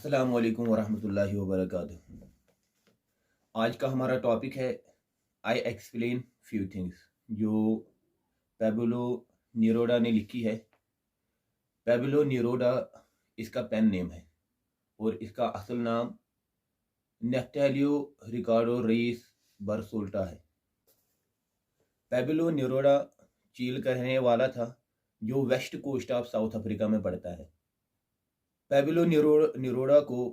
अस्सलाम वालेकुम वरहमतुल्लाहि वबरकातुहू। आज का हमारा टॉपिक है आई एक्सप्लेन फ्यू थिंग्स, जो पैब्लो निरोडा ने लिखी है। पैब्लो निरोडा इसका पेन नेम है और इसका असल नाम नेफ्टालियो रिकार्डो रेइस बरसोल्टा है। पैब्लो निरोडा चील का रहने वाला था, जो west coast of South Africa में पड़ता है। पैब्लो निरोडा को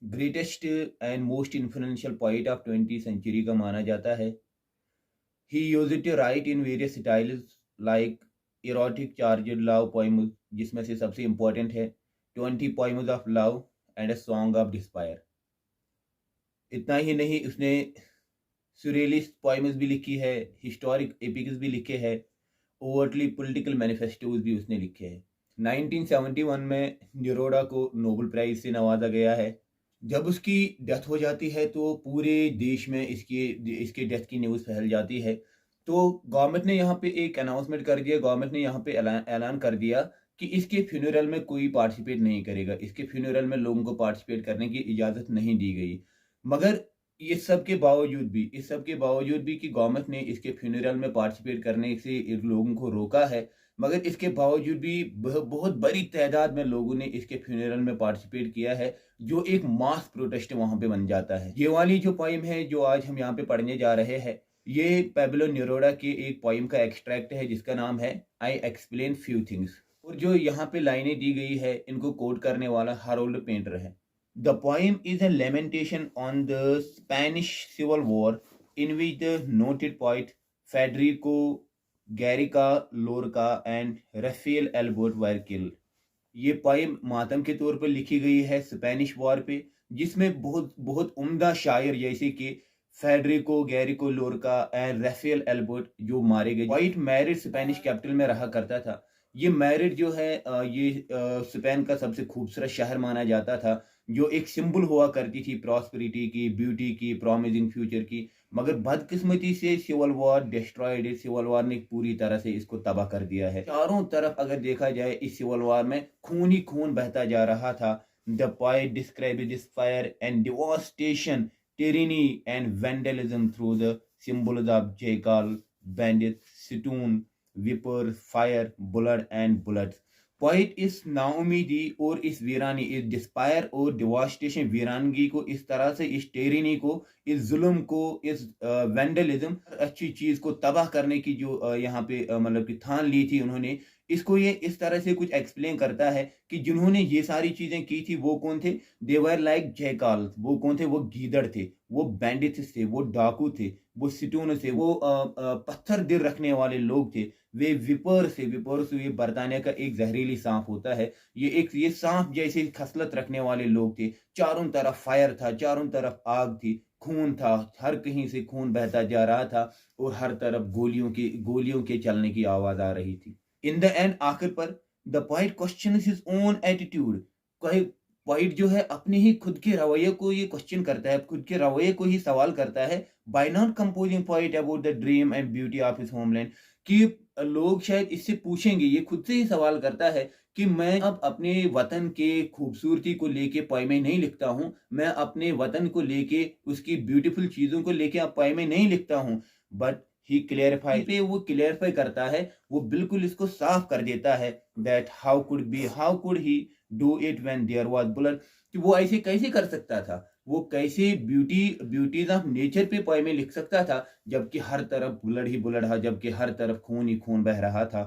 greatest and most influential poet of 20th century का माना जाता है। He used to write in various styles like erotic charged love poems, जिसमें से सबसे इंपॉर्टेंट है 20 poems of love and a song of despair. इतना ही नहीं, उसने सुरेलिस्ट पोएम्स भी लिखी है, हिस्टोरिक एपिक्स भी लिखे हैं, ओवरटली पॉलिटिकल मैनिफेस्टोज भी उसने लिखे हैं। 1971 में निरोडा को नोबेल प्राइज से नवाजा गया है। जब उसकी डेथ हो जाती है तो पूरे देश में इसके डेथ की न्यूज़ फैल जाती है। तो गवर्नमेंट ने यहाँ पे एक अनाउंसमेंट कर दिया, गवर्नमेंट ने यहाँ पे ऐलान कर दिया कि इसके फ्यूनरल में कोई पार्टिसिपेट नहीं करेगा, इसके फ्यूनरल में लोगों को पार्टिसिपेट करने की इजाज़त नहीं दी गई। मगर इस सब के बावजूद भी कि गवर्नमेंट ने इसके फ्यूनरल में पार्टिसिपेट करने से लोगों को रोका है, मगर इसके बावजूद भी बहुत बड़ी तादाद में लोगों ने इसके फ्यूनरल में पार्टिसिपेट किया है, जो एक मास प्रोटेस्ट वहां पे बन जाता है। ये वाली जो पोइम है जो आज हम यहाँ पे पढ़ने जा रहे हैं, ये पैब्लो निरोडा के एक पोइम का एक्सट्रैक्ट है, जिसका नाम है आई एक्सप्लेन फ्यू थिंग्स। और जो यहाँ पे लाइनें दी गई है, इनको कोट करने वाला हारोल्ड पेंटर है। The poem is a lamentation on the Spanish Civil War, in which the noted poet Federico Garriga Lorca and Rafael Alberti were killed. ये पोइम मातम के तौर पर लिखी गई है स्पेनिश वॉर पे, जिसमें बहुत बहुत उम्दा शायर जैसे कि फेडरिको गैरिको लोरका एंड राफेल एल्बर्ट जो मारे गए। वाइट मैरिड स्पेनिश कैपिटल में रहा करता था। ये मैरिड जो है ये स्पेन का सबसे खूबसूरत शहर माना जाता था, जो एक सिंबल हुआ करती थी प्रॉस्पेरिटी की, ब्यूटी की, प्रॉमिसिंग फ्यूचर की। मगर बदकिस्मती से civil war destroyed, civil war ने पूरी तरह से इसको तबाह कर दिया है। चारों तरफ अगर देखा जाए इस सिविल वॉर में खून ही खून बहता जा रहा था। The poet describe this fire and devastation, tyranny and vandalism through the symbols of jackal, bandit, stone, viper, fire, blood and bullets. Poet इस नाउमीदी और इस वीरानी, इस डिस्पायर और डिवास्टेशन, वीरानगी को, इस तरह से इस टेरिनी को, इस जुल्म को, इस वेंडलिज्म, अच्छी चीज को तबाह करने की जो यहाँ पे मतलब कि ठान ली थी उन्होंने, इसको ये इस तरह से कुछ एक्सप्लेन करता है कि जिन्होंने ये सारी चीजें की थी वो कौन थे। दे वर लाइक जयकाल, वो कौन थे, वो गीदड़ थे, वो बैंडिट्स थे, वो डाकू थे, वो सिटून थे, वो पत्थर दिल रखने वाले लोग थे। वे विपर्स थे, विपर्स ये बरतानिया का एक जहरीली सांप होता है। ये सांप जैसे खसलत रखने वाले लोग थे। चारों तरफ फायर था, चारों तरफ आग थी, खून था, हर कहीं से खून बहता जा रहा था और हर तरफ गोलियों के चलने की आवाज आ रही थी। इन द एंड, आखिर पर, the poet questions his own attitude. Poet जो है अपने ही खुद के रवैये को ये क्वेश्चन करता है, खुद के रवैये को ही सवाल करता है। By not composing poet about the dream and beauty of his homeland, कि लोग शायद इससे पूछेंगे, ये खुद से ही सवाल करता है कि मैं अब अपने वतन के खूबसूरती को लेके पोएमें नहीं लिखता हूँ, मैं अपने वतन को लेके, उसकी ब्यूटीफुल चीजों को लेके अब पोएमें नहीं लिखता हूँ। बट ही क्लेरिफाई पे, वो क्लेरिफाई करता है, वो बिल्कुल इसको साफ कर देता है that how could he do it when there was blood, कि वो ऐसे कैसे कर सकता था, वो कैसे ब्यूटीज ऑफ नेचर पे पोएमें लिख सकता था, जबकि हर तरफ बुलड ही बुलड था, जबकि हर तरफ खून ही खून बह रहा था।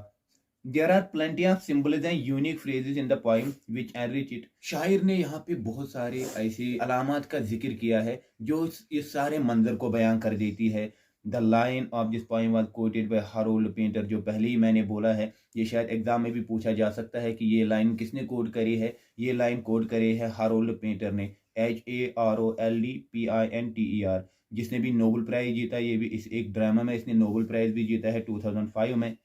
There are plenty of symbols and unique phrases in the poem which enrich it. शायर ने यहाँ पे बहुत सारे ऐसे अलामात का जिक्र किया है जो इस सारे मंजर को बयां कर देती है। The line of this poem was quoted by Harold Pinter, जो पहले ही मैंने बोला है, ये शायद एग्जाम में भी पूछा जा सकता है कि ये लाइन किसने कोड करी है। ये लाइन कोड करी है हारोल्ड पेंटर ने, HAROLDPINTER, जिसने भी नोबेल प्राइज जीता। ये भी इस एक ड्रामा में इसने नोबेल प्राइज भी जीता है 2005 में।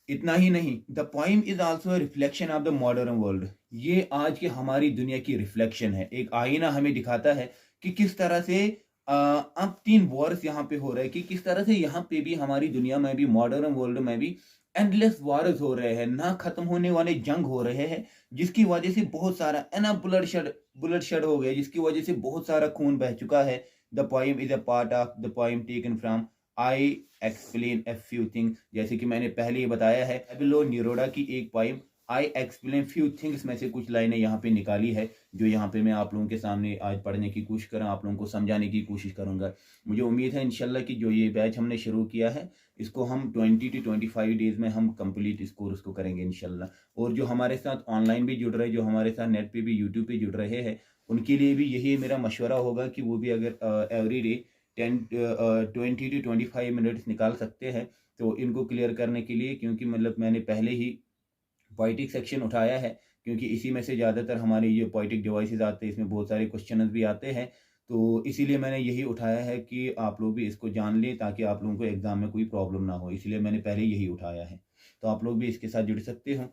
इतना ही नहीं, the poem is also reflection of the modern world. ये आज की हमारी दुनिया की रिफ्लेक्शन है, एक आईना हमें दिखाता है कि किस तरह से अब 3 वॉर्स यहाँ पे हो रहे हैं, कि किस तरह से यहाँ पे भी हमारी दुनिया में भी, मॉडर्न वर्ल्ड में भी एंडलेस वार्स हो रहे हैं, ना खत्म होने वाले जंग हो रहे हैं, जिसकी वजह से बहुत सारा एना ब्लडशेड हो गया, जिसकी वजह से बहुत सारा खून बह चुका है। The poem is a part of the poem taken from I explain a few things, जैसे कि मैंने पहले ही बताया है, पेबलो नेरुदा की एक poem I explain few things में से कुछ लाइनें यहाँ पे निकाली है, जो यहाँ पे मैं आप लोगों के सामने आज पढ़ने की कोशिश करूँ, आप लोगों को समझाने की कोशिश करूंगा। मुझे उम्मीद है इंशाल्लाह कि जो ये बैच हमने शुरू किया है, इसको हम 20 to 25 डेज में हम कंप्लीट इस कोर्स को करेंगे इंशाल्लाह। और जो हमारे साथ ऑनलाइन भी जुड़ रहे, जो हमारे साथ नेट पे भी यूट्यूब पे जुड़ रहे हैं, उनके लिए भी यही मेरा मशवरा होगा कि वो भी अगर एवरी डे 20 to 25 मिनट्स निकाल सकते हैं तो इनको क्लियर करने के लिए, क्योंकि मतलब मैंने पहले ही पोइटिक सेक्शन उठाया है, क्योंकि इसी में से ज़्यादातर हमारे ये पोइटिक डिवाइसेस आते हैं, इसमें बहुत सारे क्वेश्चन भी आते हैं, तो इसीलिए मैंने यही उठाया है कि आप लोग भी इसको जान लें ताकि आप लोगों को एग्जाम में कोई प्रॉब्लम ना हो, इसलिए मैंने पहले यही उठाया है। तो आप लोग भी इसके साथ जुड़ सकते हो।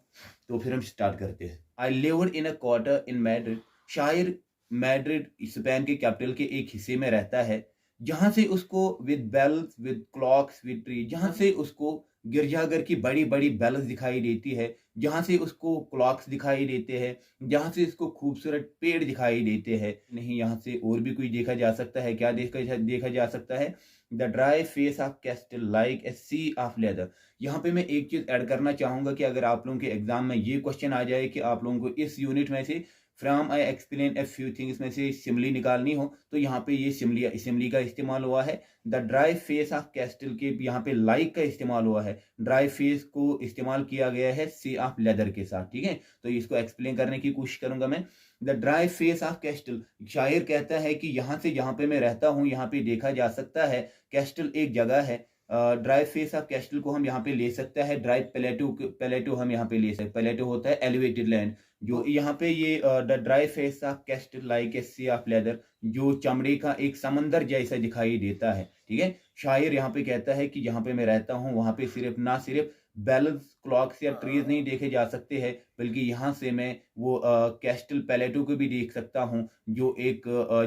तो फिर हम स्टार्ट करते हैं। I lived in a quarter in Madrid. शायर मैड्रिड स्पेन के कैपिटल के एक हिस्से में रहता है, जहां से उसको with bells with clocks with tree, जहां से उसको गिरजाघर की बड़ी बड़ी बेल्स दिखाई देती है, जहां से उसको क्लॉक्स दिखाई देते हैं, जहां से इसको खूबसूरत पेड़ दिखाई देते हैं। नहीं, यहाँ से और भी कुछ देखा जा सकता है। क्या देखा जा सकता है? The dry face of Castile like a sea of leather. यहाँ पे मैं एक चीज ऐड करना चाहूंगा कि अगर आप लोगों के एग्जाम में ये क्वेश्चन आ जाए कि आप लोगों को इस यूनिट में से from I explain a few things में से सिमली निकालनी हो, तो यहाँ पे ये सिमली का इस्तेमाल हुआ है। The dry face of castle के यहाँ पे लाइक का इस्तेमाल हुआ है। ड्राई फेस को इस्तेमाल किया गया है सी ऑफ लेदर के साथ, ठीक है। तो इसको एक्सप्लेन करने की कोशिश करूंगा मैं। The dry face of castle, शायर कहता है कि यहाँ से जहाँ पे मैं रहता हूँ यहाँ पे देखा जा सकता है, कैस्टल एक जगह है। ड्राई फेस ऑफ कैस्टल को हम यहाँ पे ले सकते हैं। ड्राई प्लेटो हम यहाँ पे ले सकते हैं। प्लेटो होता है एलिवेटेड लैंड। जो यहाँ पे ये the dry face of Castile like a sea of leather, जो चमड़े का एक समंदर जैसा दिखाई देता है, ठीक है। शायर यहाँ पे कहता है कि जहाँ पे मैं रहता हूँ वहां पे सिर्फ बेल्स क्लॉक्स या ट्रीज नहीं देखे जा सकते हैं, बल्कि यहाँ से मैं वो कैस्टल पैलेटो को भी देख सकता हूँ, जो एक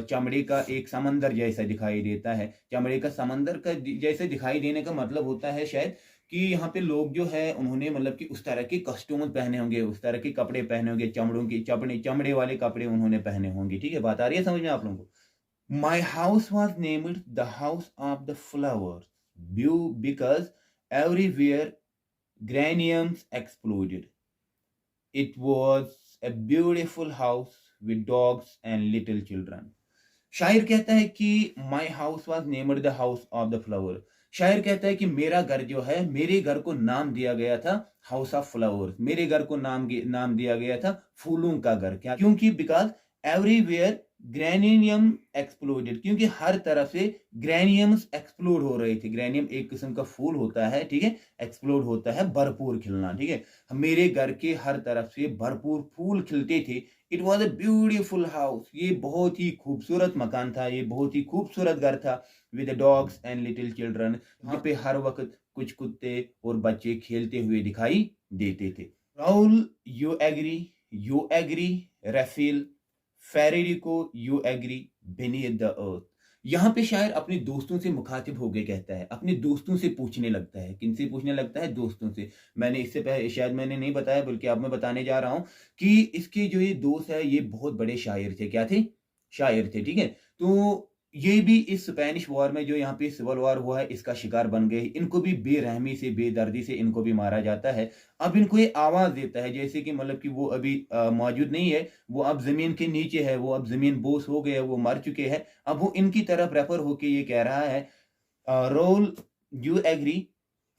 चमड़े का एक समंदर जैसा दिखाई देता है। चमड़े का समंदर का जैसे दिखाई देने का मतलब होता है शायद कि यहाँ पे लोग जो है उन्होंने मतलब कि उस तरह के कस्टूम पहने होंगे, उस तरह के कपड़े पहने होंगे, चमड़े वाले कपड़े उन्होंने पहने होंगे, ठीक है। बात आ रही है समझ में आप लोगों को? My house was named the house of the flowers, because everywhere geraniums exploded. It was a beautiful house with dogs and little children. शायर कहता है कि my house was named the house of the flower. शायर कहता है कि मेरा घर जो है, मेरे घर को नाम दिया गया था हाउस ऑफ फ्लावर्स। मेरे घर को नाम दिया गया था फूलों का घर। क्या? क्योंकि बिकॉज एवरीवेयर ग्रेनियम एक्सप्लोडेड, क्योंकि हर तरफ से ग्रेनियम्स एक्सप्लोड हो रहे थे। ग्रेनियम एक किस्म का फूल होता है, ठीक है। एक्सप्लोड होता है भरपूर खिलना, ठीक है। मेरे घर के हर तरफ से भरपूर फूल खिलते थे। It was a beautiful house, ये बहुत ही खूबसूरत मकान था, ये बहुत ही खूबसूरत घर था। With dogs and little children, यहाँ पे हर वक्त कुछ कुत्ते और बच्चे खेलते हुए दिखाई देते थे। राहुल यू एग्री रेफिल फेरेरिको you agree beneath the earth. यहाँ पे शायर अपने दोस्तों से मुखातिब हो गए, कहता है अपने दोस्तों से पूछने लगता है। किनसे पूछने लगता है? दोस्तों से। मैंने इससे पहले शायद मैंने नहीं बताया, बल्कि अब मैं बताने जा रहा हूं कि इसके जो ये दोस्त है ये बहुत बड़े शायर थे। क्या थे? शायर थे, ठीक है। तो ये भी इस स्पेनिश वॉर में, जो यहाँ पे सिविल वॉर हुआ है, इसका शिकार बन गए। इनको भी बेरहमी से बेदर्दी से इनको भी मारा जाता है। अब इनको ये आवाज देता है, जैसे कि मतलब कि वो अभी मौजूद नहीं है, वो अब जमीन के नीचे है, वो अब जमीन बोस हो गए, वो मर चुके हैं। अब वो इनकी तरफ रेफर होके ये कह रहा है, रोल यू एग्री,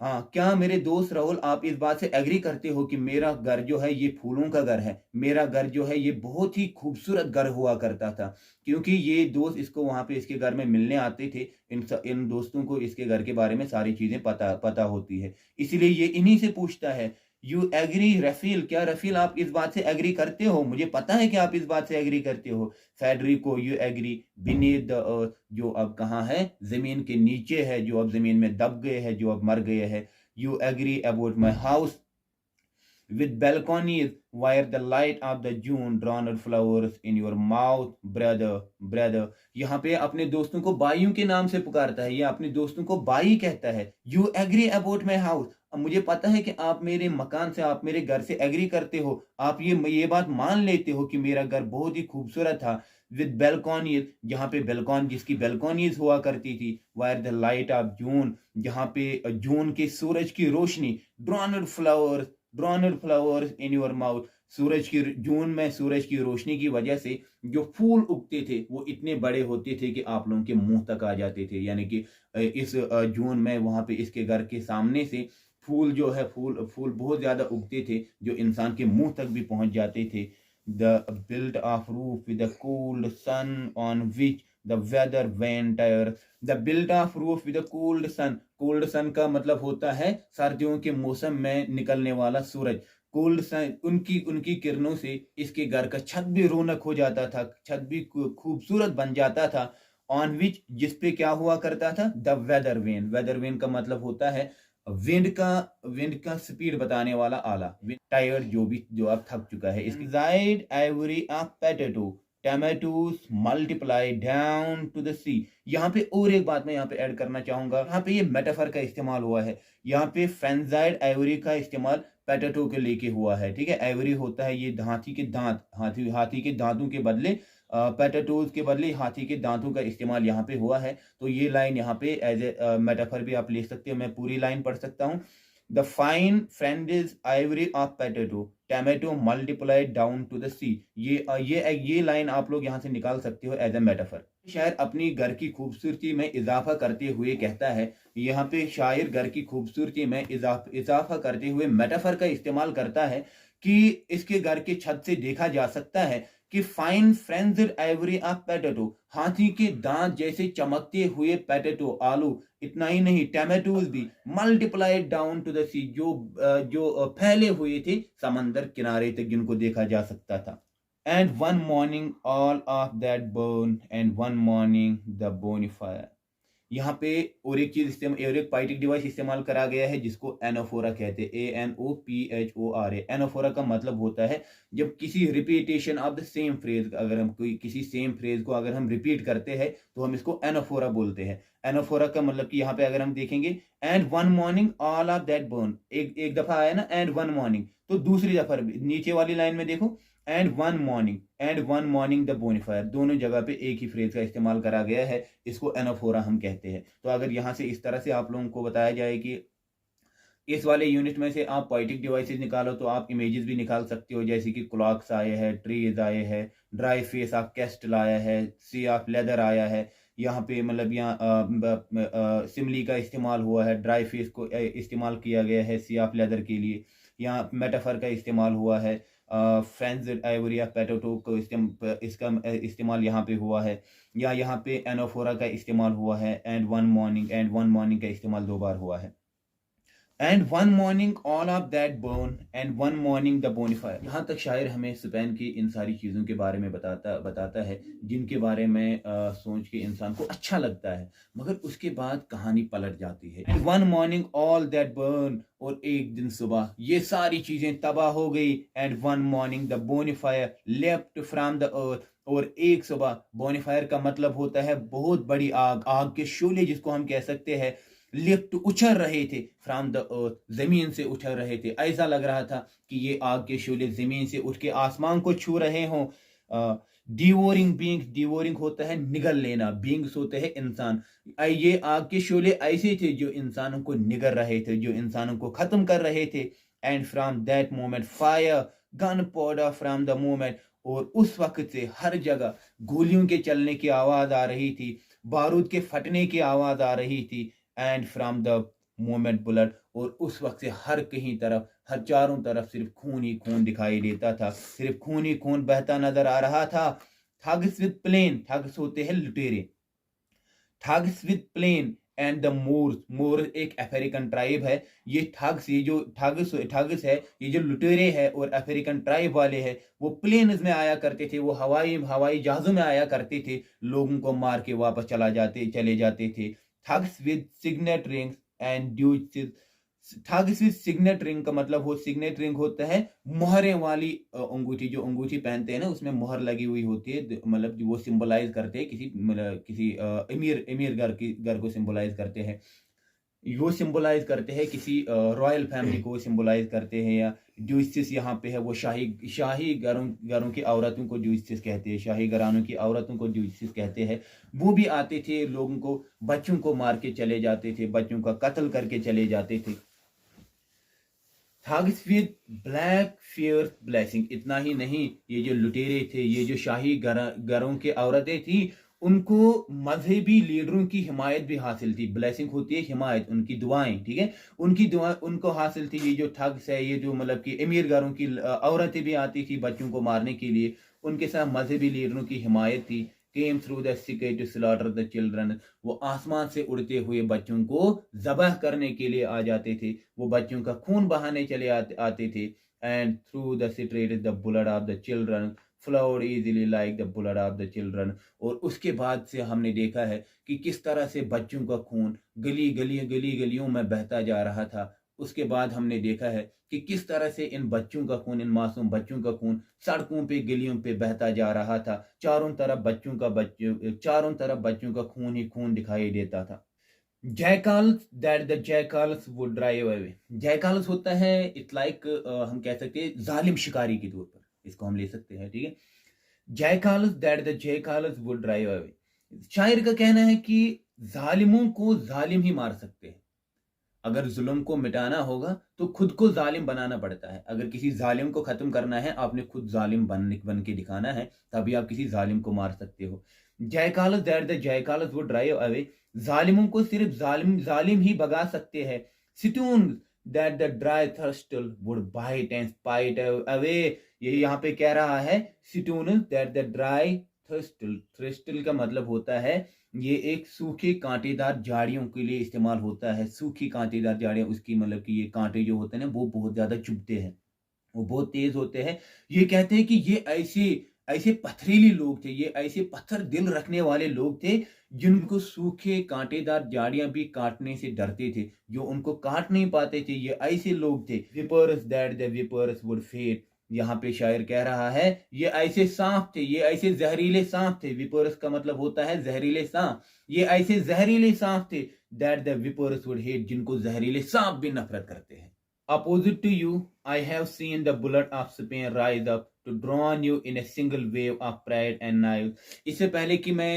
हाँ क्या मेरे दोस्त राहुल आप इस बात से एग्री करते हो कि मेरा घर जो है ये फूलों का घर है, मेरा घर जो है ये बहुत ही खूबसूरत घर हुआ करता था। क्योंकि ये दोस्त इसको वहां पे इसके घर में मिलने आते थे। इन दोस्तों को इसके घर के बारे में सारी चीजें पता होती है, इसीलिए ये इन्हीं से पूछता है यू एग्री रफील, क्या रफील आप इस बात से एग्री करते हो? मुझे पता है कि आप इस बात से एग्री करते हो। Federico you agree beneath the earth, जो अब कहाँ है? जमीन के नीचे है, जो अब जमीन में दब गए हैं, जो अब मर गए हैं। You agree about my house with balconies where the light of the June drawn flowers in your mouth, brother। यहाँ पे अपने दोस्तों को बाइयों के नाम से पुकारता है, ये अपने दोस्तों को बाई कहता है। You agree about my house, मुझे पता है कि आप मेरे मकान से, आप मेरे घर से एग्री करते हो, आप ये बात मान लेते हो कि मेरा घर बहुत ही खूबसूरत था, विद बेलकॉनीज, जहाँ पे बेलकॉन जिसकी बेलकॉनीज हुआ करती थी, wire the light of June, जहाँ पे जून के सूरज की रोशनी, ड्रोनर फ्लावर्स इन योर माउथ, जून में सूरज की रोशनी की वजह से जो फूल उगते थे वो इतने बड़े होते थे कि आप लोगों के मुंह तक आ जाते थे। यानी कि इस जून में वहां पे इसके घर के सामने से फूल जो है, फूल फूल बहुत ज्यादा उगते थे जो इंसान के मुंह तक भी पहुंच जाते थे। The built of roof with the cold sun on which the weather winter, the built of roof with the cold sun, cold sun का मतलब होता है सर्दियों के मौसम में निकलने वाला सूरज। कोल्ड सन, उनकी उनकी किरणों से इसके घर का छत भी रौनक हो जाता था, छत भी खूबसूरत बन जाता था। ऑन विच, जिसपे क्या हुआ करता था, the weather vane, weather vane का मतलब होता है विंड का स्पीड बताने वाला आला। टायर्ड, जो अब थक चुका है। इसकी जाइड every of potato, tomatoes multiply down to the sea. यहाँ पे और एक बात मैं यहाँ पे ऐड करना चाहूंगा, यहाँ पे ये मेटाफर का इस्तेमाल हुआ है। यहाँ पे फ्रेंजाइड एवरी का इस्तेमाल पोटैटो के लेके हुआ है, ठीक है। एवरी होता है ये हाथी के दांत, हाथी के दांतों के बदले, पोटैटोज के बदले हाथी के दांतों का इस्तेमाल यहाँ पे हुआ है। तो ये लाइन यहाँ पे एज ए मेटाफर भी आप ले सकते हो। मैं पूरी लाइन पढ़ सकता हूँ। The fine friend is ivory of potato, tomato multiplied down to the sea. ये लाइन आप लोग यहाँ से निकाल सकते हो एज ए मेटाफर। शायर अपनी घर की खूबसूरती में इजाफा करते हुए कहता है, यहाँ पे शायर घर की खूबसूरती में इजाफा करते हुए मेटाफर का इस्तेमाल करता है कि इसके घर के छत से देखा जा सकता है कि फाइन फ्रेंज्ड आइवरी ऑफ पोटैटो, हाथी के दांत जैसे चमकते हुए पोटैटो, आलू, इतना ही नहीं टैमेटोज भी मल्टीप्लाइड डाउन टू द सी, जो फैले हुए थे समंदर किनारे तक, जिनको देखा जा सकता था। And one morning all of that burn and one morning the bonfire. यहाँ पे और एक चीज इस्तेमाल, और एक पाइटिक डिवाइस इस्तेमाल करा गया है जिसको एनाफोरा कहते हैं, ANOPHORA। एनाफोरा का मतलब होता है जब किसी repetition of the same phrase, अगर हम कोई किसी सेम फ्रेज को अगर हम रिपीट करते हैं तो हम इसको एनाफोरा बोलते हैं। एनाफोरा का मतलब कि यहाँ पे अगर हम देखेंगे, and one morning all of that burn, एक दफा आया ना एंड वन मॉर्निंग, तो दूसरी दफा नीचे वाली लाइन में देखो, एंड वन मॉर्निंग द बोनीफायर, दोनों जगह पे एक ही फ्रेज का इस्तेमाल करा गया है। इसको एनाफोरा हम कहते हैं। तो अगर यहाँ से इस तरह से आप लोगों को बताया जाए कि इस वाले यूनिट में से आप पोएटिक डिवाइसेस निकालो, तो आप इमेजेस भी निकाल सकते हो, जैसे कि क्लॉक्स आए हैं, ट्रीज आए हैं, ड्राई फेस ऑफ कैस्टल आया है, सी ऑफ लेदर आया है। यहाँ पे मतलब यहाँ सिमली का इस्तेमाल हुआ है, ड्राई फेस को इस्तेमाल किया गया है सी ऑफ लेदर के लिए। यहाँ मेटाफर का इस्तेमाल हुआ है, फ्रेंड्स आइवरी ऑफ पोटैटो को इसका इस्तेमाल यहाँ पे हुआ है, या यहाँ पे एनाफोरा का इस्तेमाल हुआ है, एंड वन मॉर्निंग का इस्तेमाल 2 बार हुआ है। And one morning all of that burn and one morning the bonfire. यहाँ तक शायर हमें स्पेन की इन सारी चीज़ों के बारे में बताता है जिनके बारे में सोच के इंसान को अच्छा लगता है, मगर उसके बाद कहानी पलट जाती है। And one morning all that burn, और एक दिन सुबह ये सारी चीज़ें तबाह हो गई। And one morning the bonfire left from the earth, और एक सुबह, बोनीफायर का मतलब होता है बहुत बड़ी आग, आग के शोले जिसको हम कह सकते हैं, लिफ्ट उछल रहे थे फ्रॉम द अर्थ, जमीन से उछल रहे थे। ऐसा लग रहा था कि ये आग के शोले जमीन से उठ के आसमान को छू रहे हों। डिवोरिंग बींग्स, डिवोरिंग होता है निगल लेना, बींग्स होते हैं इंसान। ये आग के शोले ऐसे थे जो इंसानों को निगल रहे थे, जो इंसानों को खत्म कर रहे थे। And from that moment fire gun powder from the moment, और उस वक्त से हर जगह गोलियों के चलने की आवाज आ रही थी, बारूद के फटने की आवाज आ रही थी। And from the moment blood, और उस वक्त से हर कहीं तरफ, हर चारों तरफ सिर्फ खून ही खून दिखाई देता था, सिर्फ खून ही खून बहता नजर आ रहा था। ठग्स विद प्लेन, ठग्स होते हैं लुटेरे, thugs with plane and the Moors, Moors एक अफ्रीकन ट्राइब है। ये ठग्स, ये जो ठग्स है, ये जो लुटेरे है और अफ्रीकन ट्राइब वाले हैं, वो प्लेन्स में आया करते थे, वो हवाई जहाजों में आया करते थे, लोगों को मार के वापस चले जाते थे। Thugs with signet rings and dues, thugs with signet ring का मतलब हो, सिग्नेट रिंग होता है मोहरें वाली अंगूठी, जो अंगूठी पहनते हैं ना उसमें मोहर लगी हुई होती है, मतलब वो सिंबलाइज करते हैं किसी, मतलब किसी अमीर घर को सिंबलाइज करते हैं। वो सिंबलाइज करते हैं किसी रॉयल फैमिली को सिंबलाइज करते हैं, या ड्यूसिस यहाँ पे है वो शाही घरों की औरतों को ड्यूसिस कहते हैं, शाही घरानों की औरतों को ड्यूसिस कहते हैं। वो भी आते थे, लोगों को, बच्चों को मार के चले जाते थे, बच्चों का कत्ल करके चले जाते थे। Thugs with black fear blessing, इतना ही नहीं, ये जो लुटेरे थे, ये जो शाही घरों के औरतें थी, उनको मजहबी लीडरों की हिमायत भी हासिल थी। ब्लेसिंग होती है हिमायत, उनकी दुआएं, ठीक है, उनकी दुआ उनको हासिल थी। ये जो ठग्स है, ये जो मतलब कि अमीर घरों की औरतें भी आती थी बच्चों को मारने के लिए, उनके साथ मजहबी लीडरों की हिमायत थी। Came through the sky to slaughter the children, वो आसमान से उड़ते हुए बच्चों को जबह करने के लिए आ जाते थे, वो बच्चों का खून बहाने चले आते थे। And through the straight the blood of the children flowed easily like the blood of the children. और उसके बाद से हमने देखा है कि किस तरह से बच्चों का खून गलियों में बहता जा रहा था। उसके बाद हमने देखा है कि किस तरह से इन बच्चों का खून, इन मासूम बच्चों का खून सड़कों पे गलियों पे बहता जा रहा था। चारों तरफ बच्चों का खून ही खून दिखाई देता था। Jackals that the jackals would drive away, jackals होता है इट्स लाइक हम कह सकते हैं जालिम शिकारी के तौर पर इसको हम ले सकते हैं, ठीक है। Jackals that the jackals would drive away, शायर का कहना है कि जालिमों को जालिम ही मार सकते हैं। अगर जुल्म को मिटाना होगा तो खुद को जालिम बनाना पड़ता है। अगर किसी जालिम को खत्म करना है, आपने खुद जालिम बन के दिखाना है, तभी आप किसी जालिम को मार सकते हो। जयकालस दैट द जयकालस वो ड्राइव अवे, जालिमों को सिर्फ जालिम ही भगा सकते हैं। सिटून that the dry thistle would bite and spite away, ये यहाँ पे कह रहा है सिटून that the dry thistle, thistle का मतलब होता है ये एक सूखे कांटेदार झाड़ियों के लिए इस्तेमाल होता है। सूखी कांटेदार झाड़ियां, उसकी मतलब कि ये कांटे जो होते हैं ना वो बहुत ज्यादा चुभते हैं, वो बहुत तेज होते हैं। ये कहते हैं कि ये ऐसे ऐसे पथरीली लोग थे, ये ऐसे पत्थर दिल रखने वाले लोग थे जिनको सूखे कांटेदार झाड़ियां भी काटने से डरते थे, जो उनको काट नहीं पाते थे। ये ऐसे लोग थे। विपर्स दैट द विपर्स वुड फेड, यहाँ पे शायर कह रहा है ये ऐसे सांप थे, ये ऐसे जहरीले सांप थे। विपर्स का मतलब होता है जहरीले सांप। ये ऐसे जहरीले सांप थे दैट द विपर्स वुड हेट, जिनको जहरीले सांप भी नफरत करते हैं। Opposite to you, I have seen the bullet of Spain rise up to drown you in a single wave of pride and knives। इससे पहले कि मैं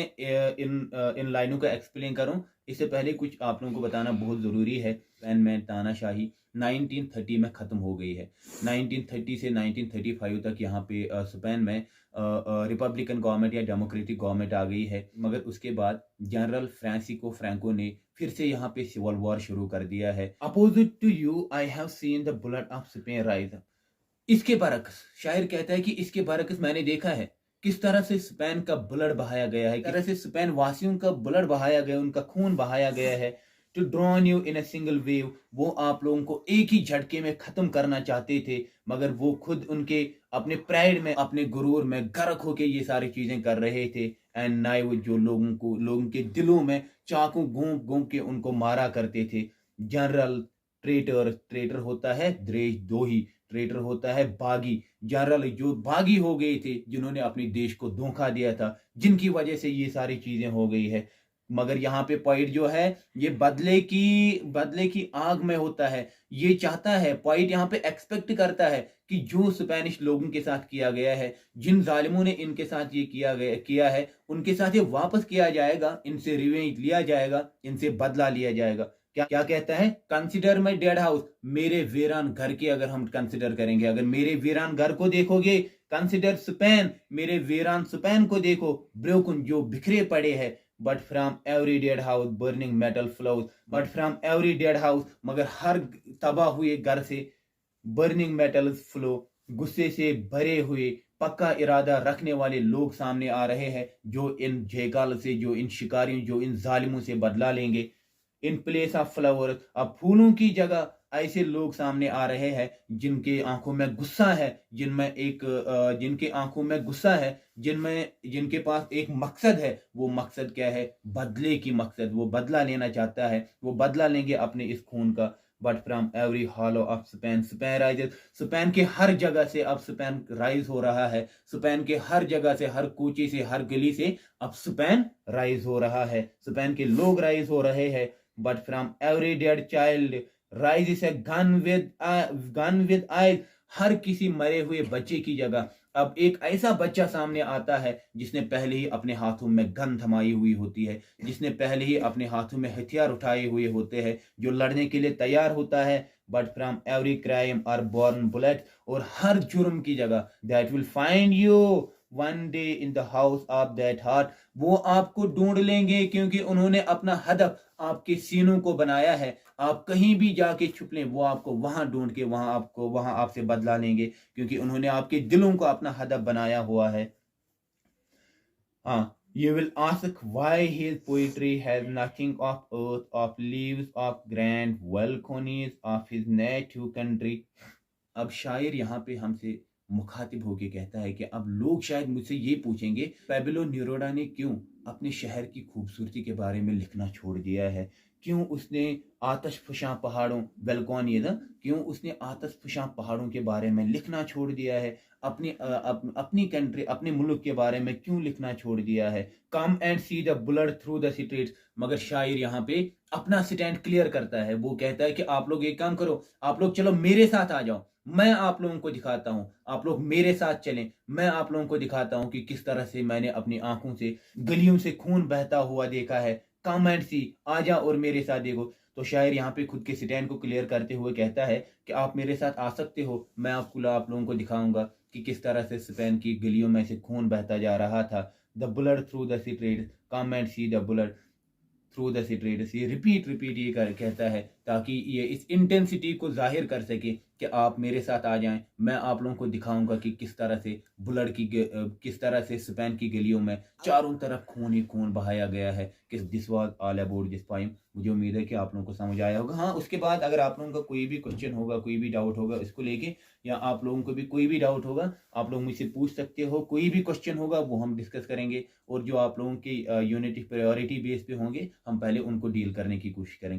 इन लाइनों का एक्सप्लेन करूं, इससे पहले कुछ आप लोगों को बताना बहुत ज़रूरी है। स्पेन में तानाशाही 1930 में ख़त्म हो गई है। 1930 से 1935 तक यहाँ पे स्पेन में रिपब्लिकन गवर्नमेंट या डेमोक्रेटिक गवर्नमेंट आ गई है। मगर उसके बाद जनरल फ्रांसिस्को फ्रैंको ने फिर से यहाँ पे सिविल वॉर शुरू कर दिया है। Opposite to you I have seen the blood of Spain rise. इसके बरक्स शायर कहता है कि इसके बरक्स मैंने देखा है किस तरह से स्पेन का ब्लड बहाया गया है, किस तरह से स्पेन वासियों का ब्लड बहाया गया, उनका खून बहाया गया है। To drown you in a single wave, वो आप लोगों को एक ही झटके में खत्म करना चाहते थे, मगर वो खुद उनके अपने प्राइड में, अपने गुरूर में गर्क होके ये सारी चीजें कर रहे थे। एंड नाइव, जो लोगों के दिलों में चाकू घूम घूम के उनको मारा करते थे। जनरल ट्रेटर, ट्रेटर होता है देशद्रोही, ट्रेटर होता है बागी। जनरल जो बागी हो गए थे, जिन्होंने अपने देश को धोखा दिया था, जिनकी वजह से ये सारी चीजें हो गई है। मगर यहाँ पे पॉइंट जो है ये बदले की आग में होता है। ये चाहता है, पॉइंट यहाँ पे एक्सपेक्ट करता है कि जो स्पेनिश लोगों के साथ किया गया है, जिन जालिमों ने इनके साथ ये किया है, उनके साथ ये वापस किया जाएगा, इनसे रिवेंज लिया जाएगा, इनसे बदला लिया जाएगा। क्या कहता है? कंसिडर माई डेड हाउस, मेरे वीरान घर के अगर हम कंसिडर करेंगे, अगर मेरे वीरान घर को देखोगे, कंसिडर स्पेन, मेरे वीरान स्पेन को देखो, ब्रोकन, जो बिखरे पड़े हैं। But from every dead house burning metal flows, but from every dead house, मगर हर तबाह हुए घर से बर्निंग मेटल फ्लो, गुस्से से भरे हुए पक्का इरादा रखने वाले लोग सामने आ रहे हैं, जो इन जेकाल से, जो इन शिकारियों, जो इन जालिमों से बदला लेंगे। इन प्लेस ऑफ फ्लावर, अब फूलों की जगह ऐसे लोग सामने आ रहे हैं जिनके आंखों में गुस्सा है, जिनके आंखों में गुस्सा है, जिनके पास एक मकसद है। वो मकसद क्या है? बदले की मकसद, वो बदला लेना चाहता है, वो बदला लेंगे अपने इस खून का। But from every hollow of Spain, Spain rises, Spain के हर जगह से अब स्पेन राइज हो रहा है। स्पेन के हर जगह से, हर कूचे से, हर गली से अब स्पेन राइज हो रहा है। स्पेन के लोग राइज हो रहे हैं। but from every dead child rises a gun with eyes. हर किसी मरे हुए बच्चे की जगह अब एक ऐसा बच्चा सामने आता है जिसने पहले ही अपने हाथों में गन थमाई हुई होती है, जिसने पहले ही अपने हाथों में हथियार उठाए हुए होते हैं, जो लड़ने के लिए तैयार होता है। But from every crime are born bullet, और हर जुर्म की जगह that will find you one day in the house of that heart, वो आपको ढूंढ लेंगे क्योंकि उन्होंने अपना हदफ आपके सीनों को बनाया है। आप कहीं भी जाके छुप लें, वो आपको वहां ढूंढ के वहां आपसे बदला लेंगे क्योंकि उन्होंने आपके दिलों को अपना हदफ बनाया हुआ है। हाँ, you will ask why his poetry has nothing of earth, of leaves, of grand balconies, of his native country. अब शायर यहाँ पे हमसे मुखातिब होके कहता है कि अब लोग शायद मुझसे ये पूछेंगे, पैब्लो नेरूदा ने क्यों अपने शहर की खूबसूरती के बारे में लिखना छोड़ दिया है, क्यों उसने आतश फशां पहाड़ों वेलकॉन ये था, क्यों उसने आतश फशां पहाड़ों के बारे में लिखना छोड़ दिया है, अपनी कंट्री अपने मुल्क के बारे में क्यों लिखना छोड़ दिया है। Come and see the bullet through the streets, मगर शायर यहाँ पे अपना स्टैंड क्लियर करता है। वो कहता है कि आप लोग एक काम करो, आप लोग चलो मेरे साथ आ जाओ, मैं आप लोगों को दिखाता हूं, आप लोग मेरे साथ चलें, मैं आप लोगों को दिखाता हूं कि किस तरह से मैंने अपनी आंखों से गलियों से खून बहता हुआ देखा है। कम एंड सी, आ जा और मेरे साथ देखो। तो शायर यहाँ पे खुद के स्टैंड को क्लियर करते हुए कहता है कि आप मेरे साथ आ सकते हो, मैं आप लोगों को दिखाऊंगा कि किस तरह से स्पेन की गलियों में से खून बहता जा रहा था। The bullet through the street, come and see the bullet through the streets, ये रिपीट रिपीट ये कहता है ताकि ये इस इंटेंसिटी को जाहिर कर सके कि आप मेरे साथ आ जाएं, मैं आप लोगों को दिखाऊंगा कि किस तरह से किस तरह से स्पेन की गलियों में चारों तरफ खून ही खून बहाया गया है। कि this was all about this poem. मुझे उम्मीद है कि आप लोगों को समझ आया होगा। हाँ, उसके बाद अगर आप लोगों का कोई भी क्वेश्चन होगा, कोई भी डाउट होगा इसको लेके, या आप लोगों को भी कोई भी डाउट होगा, आप लोग मुझसे पूछ सकते हो। कोई भी क्वेश्चन होगा वो हम डिस्कस करेंगे, और जो आप लोगों की यूनिटी प्रायोरिटी बेस पे होंगे हम पहले उनको डील करने की कोशिश करेंगे।